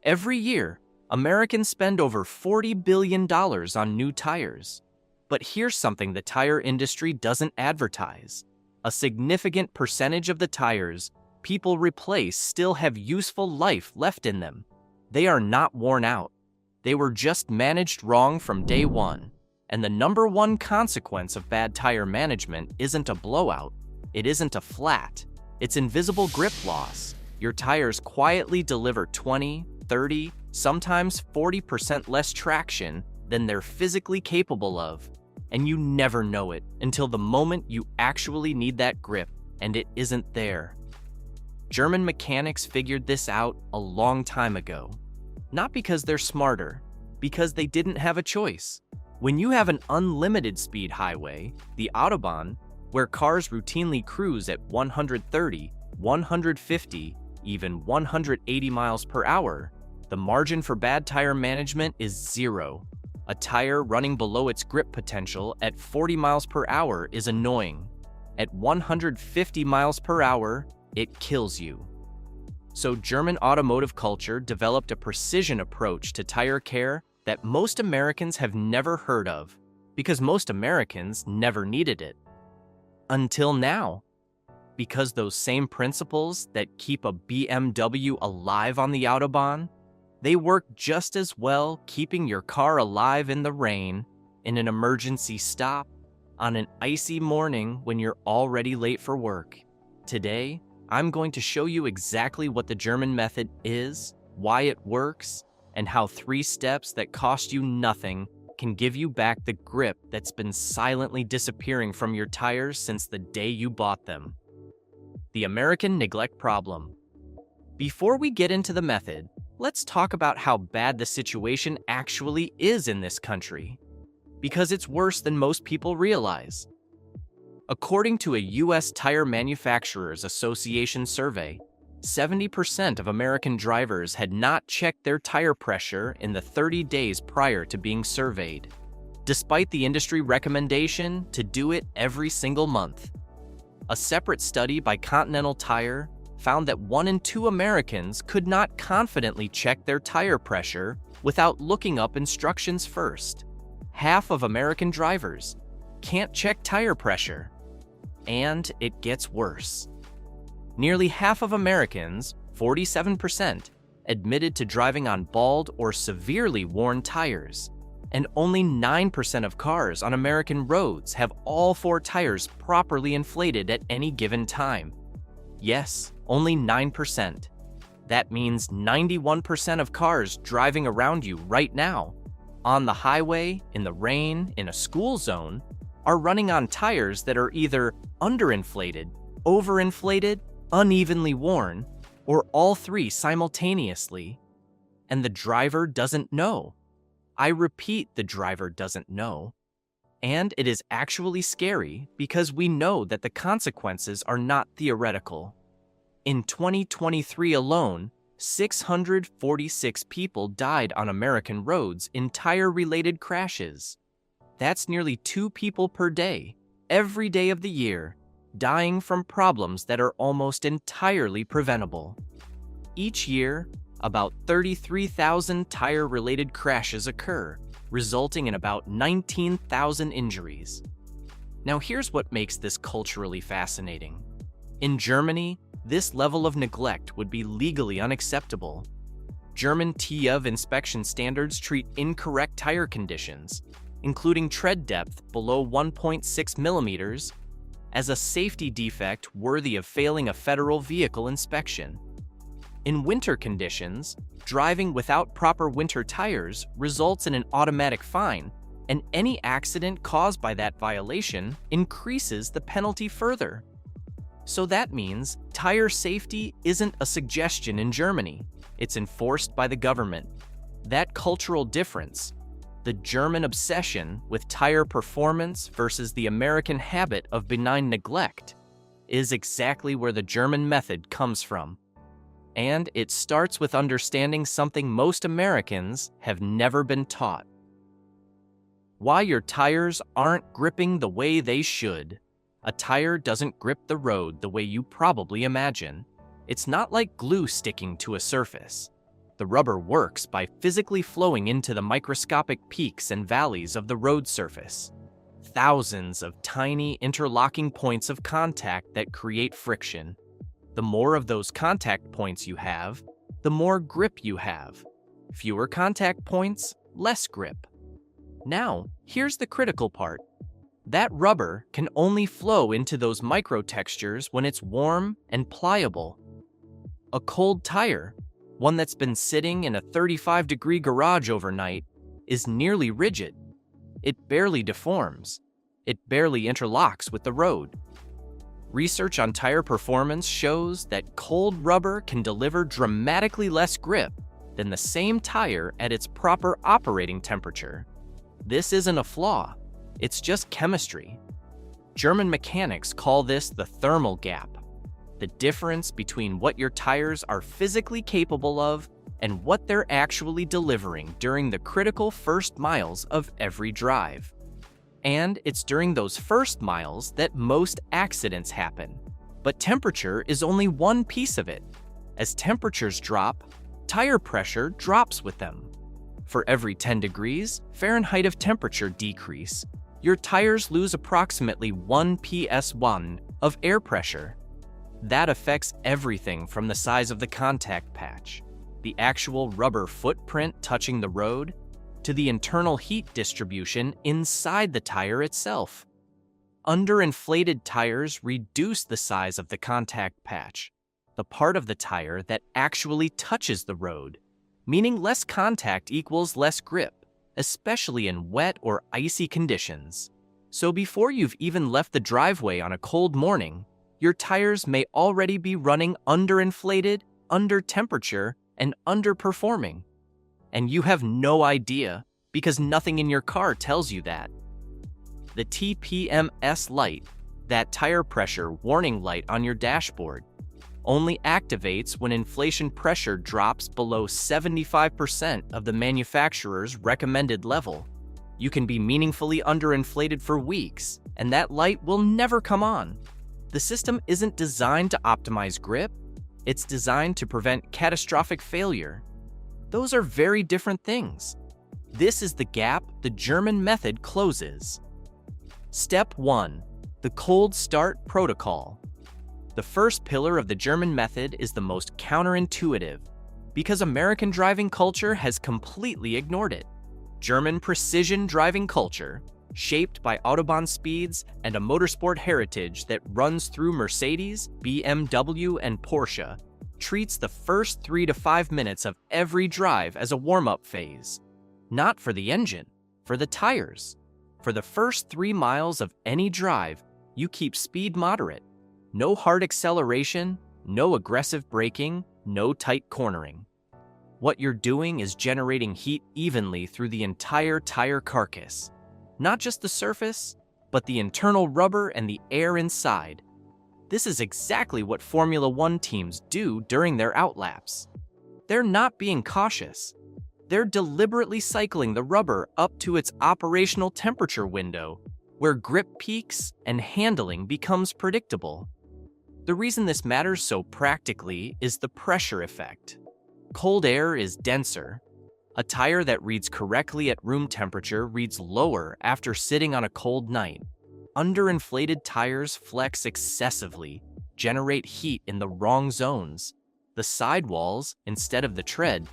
Every year, Americans spend over $40 billion on new tires. But here's something the tire industry doesn't advertise. A significant percentage of the tires people replace still have useful life left in them. They are not worn out. They were just managed wrong from day one. And the number one consequence of bad tire management isn't a blowout. It isn't a flat. It's invisible grip loss. Your tires quietly deliver 20, 30, sometimes 40% less traction than they're physically capable of. And you never know it until the moment you actually need that grip and it isn't there. German mechanics figured this out a long time ago. Not because they're smarter, because they didn't have a choice. When you have an unlimited speed highway, the Autobahn, where cars routinely cruise at 130, 150, even 180 miles per hour, the margin for bad tire management is zero. A tire running below its grip potential at 40 miles per hour is annoying. At 150 miles per hour, it kills you. So German automotive culture developed a precision approach to tire care that most Americans have never heard of, because most Americans never needed it. Until now. Because those same principles that keep a BMW alive on the Autobahn, they work just as well keeping your car alive in the rain, in an emergency stop, on an icy morning when you're already late for work. Today, I'm going to show you exactly what the German method is, why it works, and how 3 steps that cost you nothing can give you back the grip that's been silently disappearing from your tires since the day you bought them. The American neglect problem. Before we get into the method, let's talk about how bad the situation actually is in this country, because it's worse than most people realize. According to a U.S. Tire Manufacturers Association survey, 70% of American drivers had not checked their tire pressure in the 30 days prior to being surveyed, despite the industry recommendation to do it every single month. A separate study by Continental Tire found that 1 in 2 Americans could not confidently check their tire pressure without looking up instructions first. Half of American drivers can't check tire pressure. And it gets worse. Nearly half of Americans, 47%, admitted to driving on bald or severely worn tires, and only 9% of cars on American roads have all 4 tires properly inflated at any given time. Yes, only 9%. That means 91% of cars driving around you right now, on the highway, in the rain, in a school zone, are running on tires that are either underinflated, overinflated, unevenly worn, or all 3 simultaneously. And the driver doesn't know. I repeat, the driver doesn't know. And it is actually scary because we know that the consequences are not theoretical. In 2023 alone, 646 people died on American roads in tire-related crashes. That's nearly 2 people per day, every day of the year, dying from problems that are almost entirely preventable. Each year, about 33,000 tire-related crashes occur, resulting in about 19,000 injuries. Now here's what makes this culturally fascinating. In Germany, this level of neglect would be legally unacceptable. German TÜV inspection standards treat incorrect tire conditions, including tread depth below 1.6 millimeters, as a safety defect worthy of failing a federal vehicle inspection. In winter conditions, driving without proper winter tires results in an automatic fine, and any accident caused by that violation increases the penalty further. So that means tire safety isn't a suggestion in Germany, it's enforced by the government. That cultural difference, the German obsession with tire performance versus the American habit of benign neglect, is exactly where the German method comes from. And it starts with understanding something most Americans have never been taught. Why your tires aren't gripping the way they should. A tire doesn't grip the road the way you probably imagine. It's not like glue sticking to a surface. The rubber works by physically flowing into the microscopic peaks and valleys of the road surface. Thousands of tiny interlocking points of contact that create friction. The more of those contact points you have, the more grip you have. Fewer contact points, less grip. Now, here's the critical part. That rubber can only flow into those microtextures when it's warm and pliable. A cold tire, one that's been sitting in a 35-degree garage overnight, is nearly rigid. It barely deforms. It barely interlocks with the road. Research on tire performance shows that cold rubber can deliver dramatically less grip than the same tire at its proper operating temperature. This isn't a flaw, it's just chemistry. German mechanics call this the thermal gap, the difference between what your tires are physically capable of and what they're actually delivering during the critical first miles of every drive. And it's during those first miles that most accidents happen. But temperature is only one piece of it. As temperatures drop, tire pressure drops with them. For every 10 degrees Fahrenheit of temperature decrease, your tires lose approximately 1 PS1 of air pressure. That affects everything from the size of the contact patch, the actual rubber footprint touching the road, to the internal heat distribution inside the tire itself. Underinflated tires reduce the size of the contact patch, the part of the tire that actually touches the road, meaning less contact equals less grip, especially in wet or icy conditions. So before you've even left the driveway on a cold morning, your tires may already be running underinflated, under temperature, and underperforming. And you have no idea because nothing in your car tells you that. The TPMS light, that tire pressure warning light on your dashboard, only activates when inflation pressure drops below 75% of the manufacturer's recommended level. You can be meaningfully underinflated for weeks, and that light will never come on. The system isn't designed to optimize grip, it's designed to prevent catastrophic failure. Those are very different things. This is the gap the German method closes. Step 1. The cold start protocol. The first pillar of the German method is the most counterintuitive, because American driving culture has completely ignored it. German precision driving culture, shaped by Autobahn speeds and a motorsport heritage that runs through Mercedes, BMW, and Porsche, treats the first 3 to 5 minutes of every drive as a warm-up phase. Not for the engine, for the tires. For the first 3 miles of any drive, you keep speed moderate. No hard acceleration, no aggressive braking, no tight cornering. What you're doing is generating heat evenly through the entire tire carcass. Not just the surface, but the internal rubber and the air inside. This is exactly what Formula One teams do during their outlaps. They're not being cautious. They're deliberately cycling the rubber up to its operational temperature window, where grip peaks and handling becomes predictable. The reason this matters so practically is the pressure effect. Cold air is denser. A tire that reads correctly at room temperature reads lower after sitting on a cold night. Underinflated tires flex excessively, generate heat in the wrong zones, the sidewalls instead of the tread,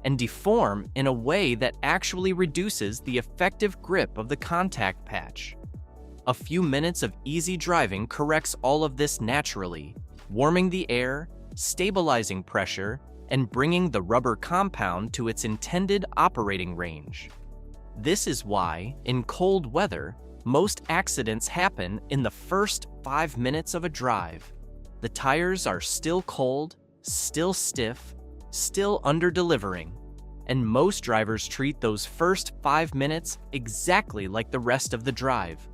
and deform in a way that actually reduces the effective grip of the contact patch. A few minutes of easy driving corrects all of this naturally, warming the air, stabilizing pressure, and bringing the rubber compound to its intended operating range. This is why, in cold weather, most accidents happen in the first 5 minutes of a drive. The tires are still cold, still stiff, still under-delivering, and most drivers treat those first 5 minutes exactly like the rest of the drive.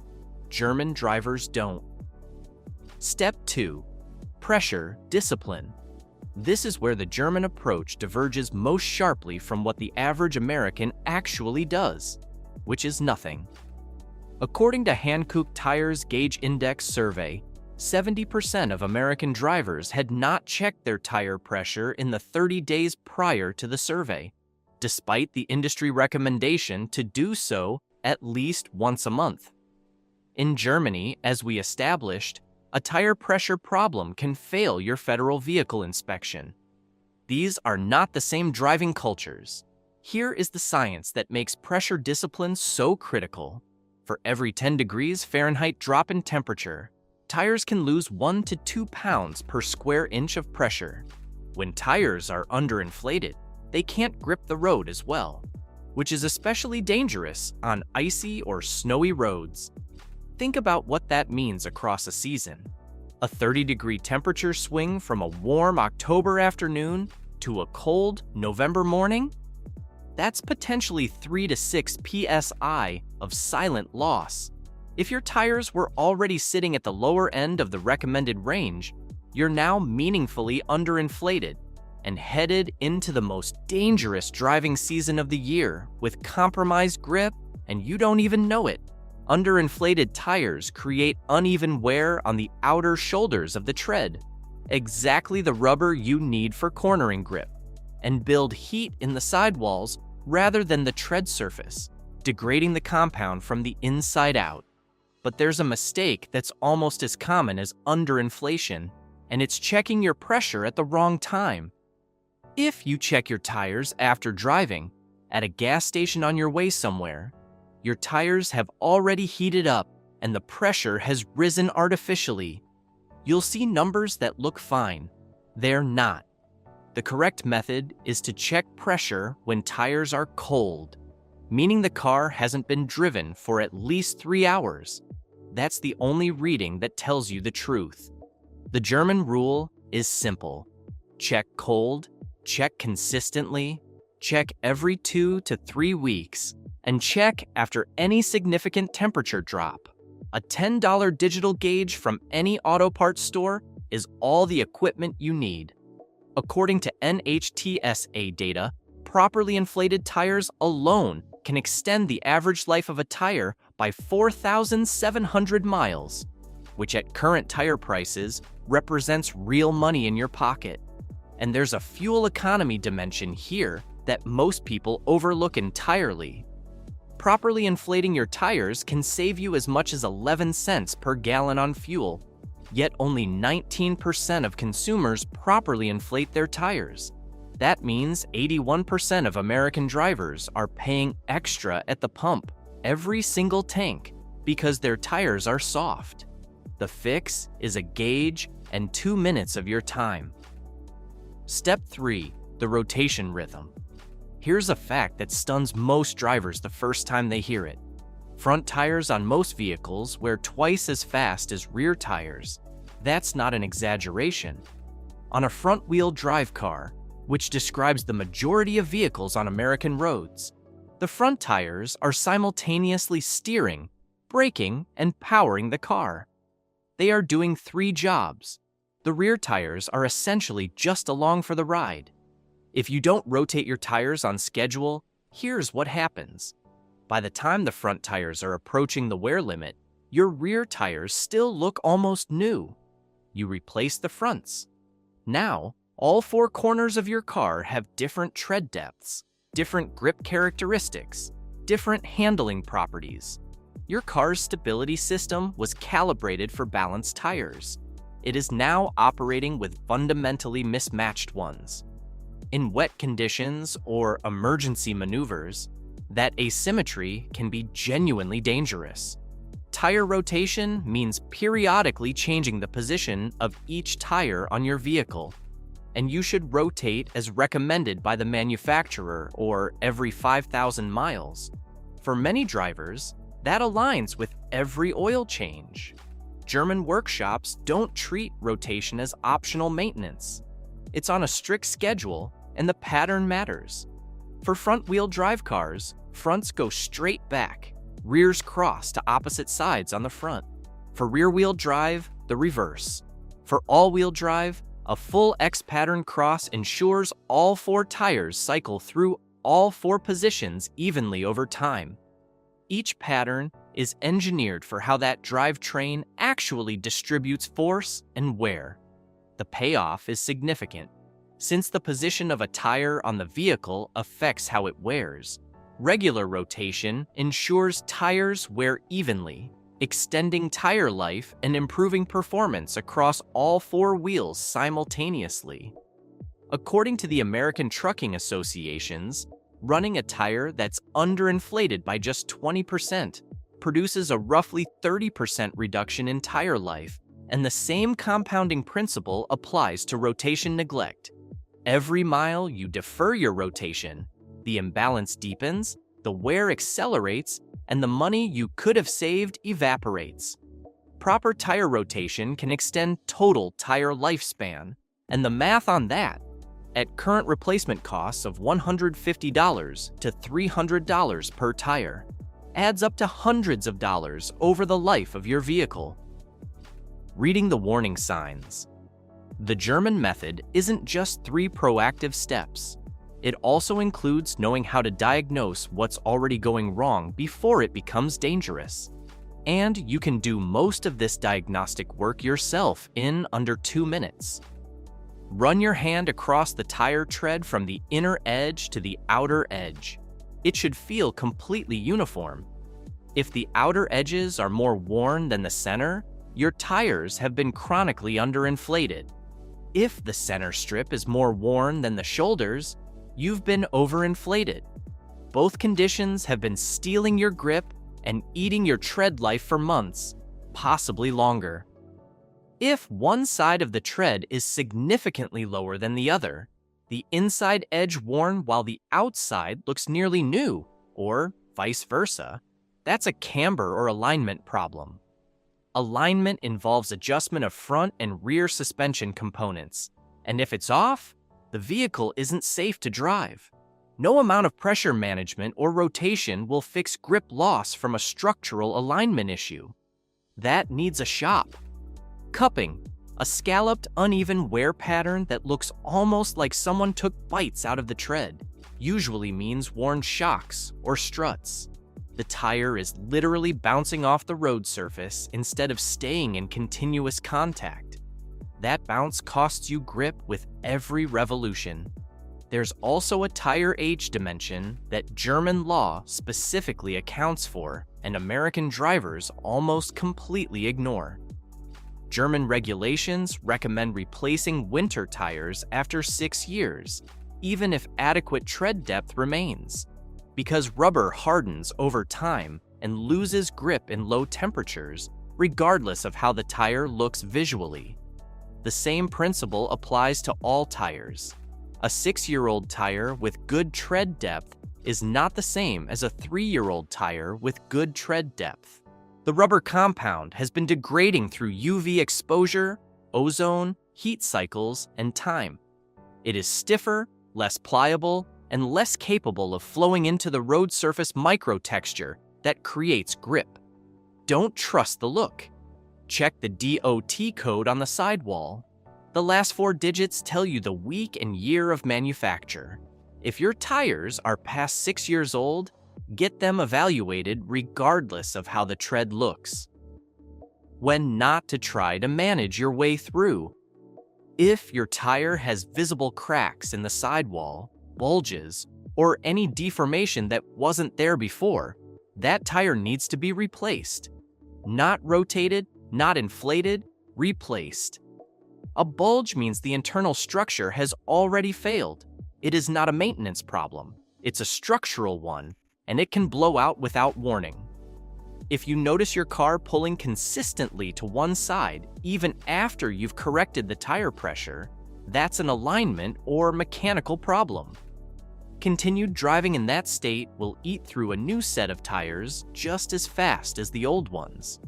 German drivers don't. Step 2. Pressure discipline. This is where the German approach diverges most sharply from what the average American actually does, which is nothing. According to Hankook Tire's Gauge Index survey, 70% of American drivers had not checked their tire pressure in the 30 days prior to the survey, despite the industry recommendation to do so at least once a month. In Germany, as we established, a tire pressure problem can fail your federal vehicle inspection. These are not the same driving cultures. Here is the science that makes pressure discipline so critical. For every 10 degrees Fahrenheit drop in temperature, tires can lose 1 to 2 pounds per square inch of pressure. When tires are underinflated, they can't grip the road as well, which is especially dangerous on icy or snowy roads. Think about what that means across a season. A 30-degree temperature swing from a warm October afternoon to a cold November morning? That's potentially 3 to 6 psi of silent loss. If your tires were already sitting at the lower end of the recommended range, you're now meaningfully underinflated and headed into the most dangerous driving season of the year with compromised grip, and you don't even know it. Underinflated tires create uneven wear on the outer shoulders of the tread, exactly the rubber you need for cornering grip, and build heat in the sidewalls rather than the tread surface, degrading the compound from the inside out. But there's a mistake that's almost as common as underinflation, and it's checking your pressure at the wrong time. If you check your tires after driving, at a gas station on your way somewhere, your tires have already heated up and the pressure has risen artificially. You'll see numbers that look fine. They're not. The correct method is to check pressure when tires are cold, meaning the car hasn't been driven for at least 3 hours. That's the only reading that tells you the truth. The German rule is simple. Check cold, check consistently, check every 2 to 3 weeks, and check after any significant temperature drop. A $10 digital gauge from any auto parts store is all the equipment you need. According to NHTSA data, properly inflated tires alone can extend the average life of a tire by 4,700 miles, which at current tire prices represents real money in your pocket. And there's a fuel economy dimension here that most people overlook entirely. Properly inflating your tires can save you as much as 11 cents per gallon on fuel, yet only 19% of consumers properly inflate their tires. That means 81% of American drivers are paying extra at the pump every single tank because their tires are soft. The fix is a gauge and 2 minutes of your time. Step 3. The rotation rhythm. Here's a fact that stuns most drivers the first time they hear it. Front tires on most vehicles wear twice as fast as rear tires. That's not an exaggeration. On a front-wheel drive car, which describes the majority of vehicles on American roads, the front tires are simultaneously steering, braking, and powering the car. They are doing 3 jobs. The rear tires are essentially just along for the ride. If you don't rotate your tires on schedule, here's what happens. By the time the front tires are approaching the wear limit, your rear tires still look almost new. You replace the fronts. Now, all 4 corners of your car have different tread depths, different grip characteristics, different handling properties. Your car's stability system was calibrated for balanced tires. It is now operating with fundamentally mismatched ones. In wet conditions or emergency maneuvers, that asymmetry can be genuinely dangerous. Tire rotation means periodically changing the position of each tire on your vehicle, and you should rotate as recommended by the manufacturer or every 5,000 miles. For many drivers, that aligns with every oil change. German workshops don't treat rotation as optional maintenance. It's on a strict schedule, and the pattern matters. For front-wheel drive cars, fronts go straight back, rears cross to opposite sides on the front. For rear-wheel drive, the reverse. For all-wheel drive, a full X-pattern cross ensures all 4 tires cycle through all 4 positions evenly over time. Each pattern is engineered for how that drivetrain actually distributes force and wear. The payoff is significant. Since the position of a tire on the vehicle affects how it wears, regular rotation ensures tires wear evenly, extending tire life and improving performance across all four wheels simultaneously. According to the American Trucking Associations, running a tire that's underinflated by just 20% produces a roughly 30% reduction in tire life, and the same compounding principle applies to rotation neglect. Every mile you defer your rotation, the imbalance deepens, the wear accelerates, and the money you could have saved evaporates. Proper tire rotation can extend total tire lifespan, and the math on that, at current replacement costs of $150 to $300 per tire, adds up to hundreds of dollars over the life of your vehicle. Reading the warning signs. The German method isn't just 3 proactive steps. It also includes knowing how to diagnose what's already going wrong before it becomes dangerous. And you can do most of this diagnostic work yourself in under 2 minutes. Run your hand across the tire tread from the inner edge to the outer edge. It should feel completely uniform. If the outer edges are more worn than the center, your tires have been chronically underinflated. If the center strip is more worn than the shoulders, you've been overinflated. Both conditions have been stealing your grip and eating your tread life for months, possibly longer. If one side of the tread is significantly lower than the other, the inside edge worn while the outside looks nearly new, or vice versa, that's a camber or alignment problem. Alignment involves adjustment of front and rear suspension components, and if it's off, the vehicle isn't safe to drive. No amount of pressure management or rotation will fix grip loss from a structural alignment issue. That needs a shop. Cupping, a scalloped, uneven wear pattern that looks almost like someone took bites out of the tread, usually means worn shocks or struts. The tire is literally bouncing off the road surface instead of staying in continuous contact. That bounce costs you grip with every revolution. There's also a tire age dimension that German law specifically accounts for and American drivers almost completely ignore. German regulations recommend replacing winter tires after 6 years, even if adequate tread depth remains, because rubber hardens over time and loses grip in low temperatures, regardless of how the tire looks visually. The same principle applies to all tires. A 6-year-old tire with good tread depth is not the same as a 3-year-old tire with good tread depth. The rubber compound has been degrading through UV exposure, ozone, heat cycles, and time. It is stiffer, less pliable, and less capable of flowing into the road surface microtexture that creates grip. Don't trust the look. Check the DOT code on the sidewall. The last 4 digits tell you the week and year of manufacture. If your tires are past 6 years old, get them evaluated regardless of how the tread looks. When not to try to manage your way through. If your tire has visible cracks in the sidewall, bulges, or any deformation that wasn't there before, that tire needs to be replaced. Not rotated, not inflated, replaced. A bulge means the internal structure has already failed. It is not a maintenance problem. It's a structural one, and it can blow out without warning. If you notice your car pulling consistently to one side, even after you've corrected the tire pressure, that's an alignment or mechanical problem. Continued driving in that state will eat through a new set of tires just as fast as the old ones.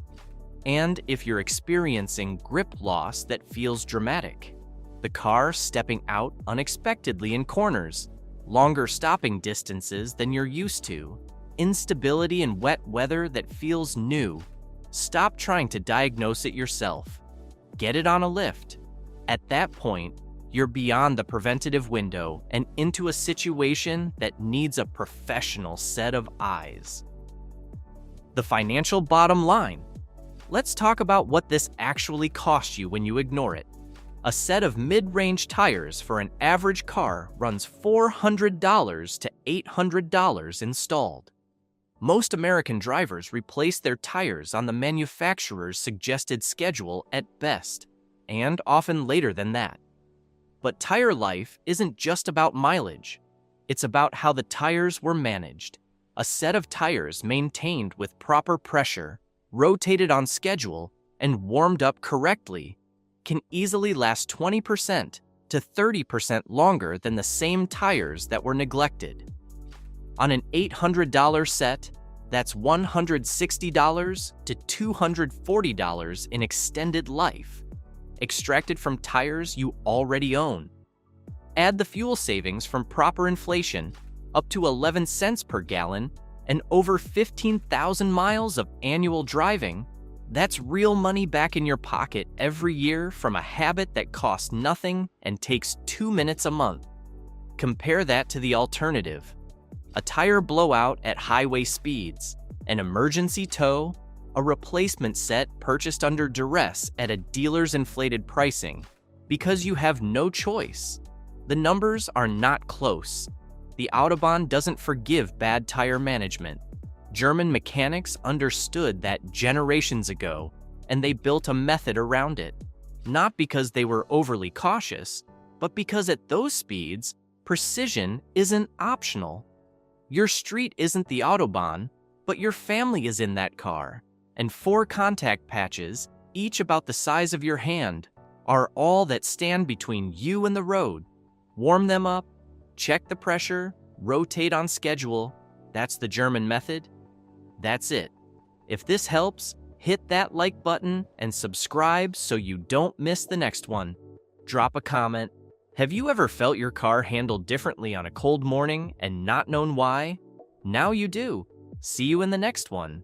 And if you're experiencing grip loss that feels dramatic, the car stepping out unexpectedly in corners, longer stopping distances than you're used to, instability in wet weather that feels new, stop trying to diagnose it yourself. Get it on a lift. At that point, you're beyond the preventative window and into a situation that needs a professional set of eyes. The financial bottom line. Let's talk about what this actually costs you when you ignore it. A set of mid-range tires for an average car runs $400 to $800 installed. Most American drivers replace their tires on the manufacturer's suggested schedule at best, and often later than that. But tire life isn't just about mileage. It's about how the tires were managed. A set of tires maintained with proper pressure, rotated on schedule, and warmed up correctly can easily last 20% to 30% longer than the same tires that were neglected. On an $800 set, that's $160 to $240 in extended life, extracted from tires you already own. Add the fuel savings from proper inflation, up to 11 cents per gallon, and over 15,000 miles of annual driving. That's real money back in your pocket every year from a habit that costs nothing and takes 2 minutes a month. Compare that to the alternative. A tire blowout at highway speeds, an emergency tow, a replacement set purchased under duress at a dealer's inflated pricing, because you have no choice. The numbers are not close. The Autobahn doesn't forgive bad tire management. German mechanics understood that generations ago, and they built a method around it. Not because they were overly cautious, but because at those speeds, precision isn't optional. Your street isn't the Autobahn, but your family is in that car, and 4 contact patches, each about the size of your hand, are all that stand between you and the road. Warm them up, check the pressure, rotate on schedule. That's the German method. That's it. If this helps, hit that like button and subscribe so you don't miss the next one. Drop a comment. Have you ever felt your car handled differently on a cold morning and not known why? Now you do. See you in the next one.